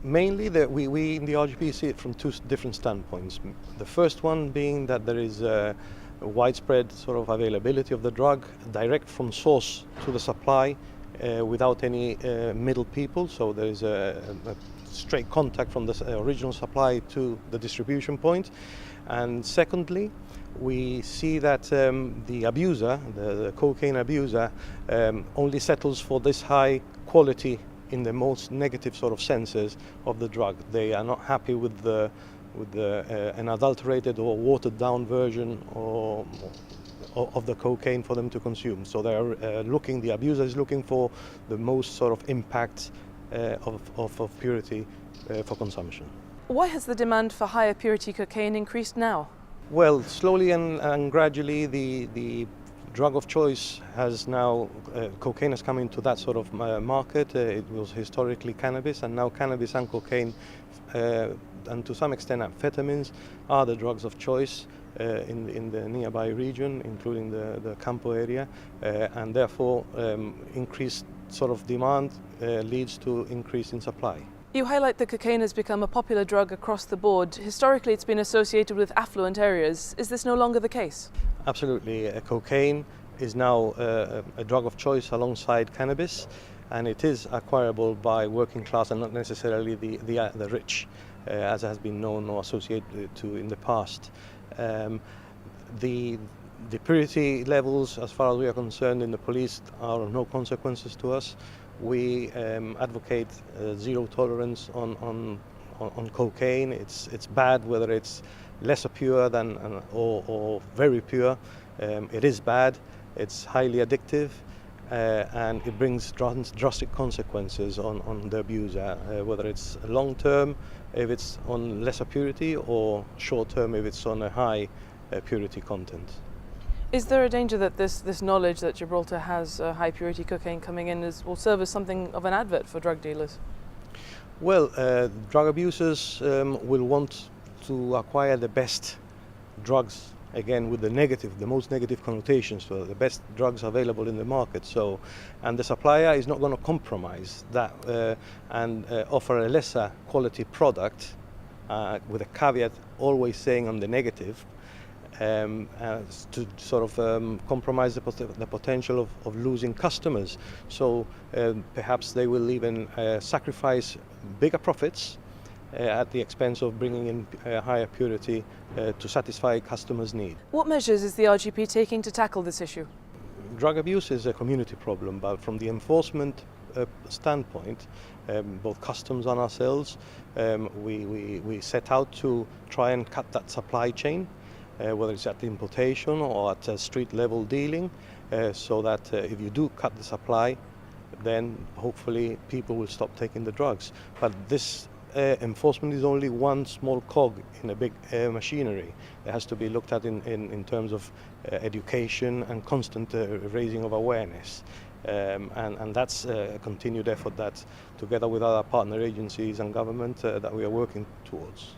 Mainly, we in the RGP see it from two different standpoints. The first one being that there is a widespread sort of availability of the drug direct from source to the supply without any middle people. So there is a straight contact from the original supply to the distribution point. And secondly, we see that the abuser, the cocaine abuser, only settles for this high quality in the most negative sort of senses of the drug. They are not happy with an adulterated or watered down version of the cocaine for them to consume. So they are the abuser is looking for the most sort of impact of purity for consumption. Why has the demand for higher purity cocaine increased now? Well, slowly and gradually the drug of choice has now, cocaine has come into that sort of market. It was historically cannabis, and now cannabis and cocaine, and to some extent amphetamines, are the drugs of choice in the nearby region, including the Campo area, and therefore increased sort of demand leads to increase in supply. You highlight that cocaine has become a popular drug across the board. Historically, it's been associated with affluent areas. Is this no longer the case? Absolutely. Cocaine is now a drug of choice alongside cannabis, and it is acquirable by working class and not necessarily the rich, as has been known or associated to in the past. The purity levels, as far as we are concerned in the police, are of no consequences to us. We advocate zero tolerance on cocaine. It's bad whether it's lesser pure than or very pure. It is bad. It's highly addictive, and it brings drastic consequences on the abuser, whether it's long term if it's on lesser purity, or short term if it's on a high purity content. Is there a danger that this knowledge that Gibraltar has high purity cocaine coming in will serve as something of an advert for drug dealers? Well, drug abusers will want to acquire the best drugs, again with the most negative connotations, so the best drugs available in the market. So, and the supplier is not going to compromise that and offer a lesser quality product with a caveat always saying on the negative. To sort of compromise the potential of losing customers. So perhaps they will even sacrifice bigger profits at the expense of bringing in higher purity to satisfy customers' need. What measures is the RGP taking to tackle this issue? Drug abuse is a community problem, but from the enforcement standpoint, both customs and ourselves, we set out to try and cut that supply chain. Whether it's at the importation or at street level dealing, so that if you do cut the supply, then hopefully people will stop taking the drugs. But this enforcement is only one small cog in a big machinery. It has to be looked at in terms of education and constant raising of awareness. And that's a continued effort that, together with other partner agencies and government, that we are working towards.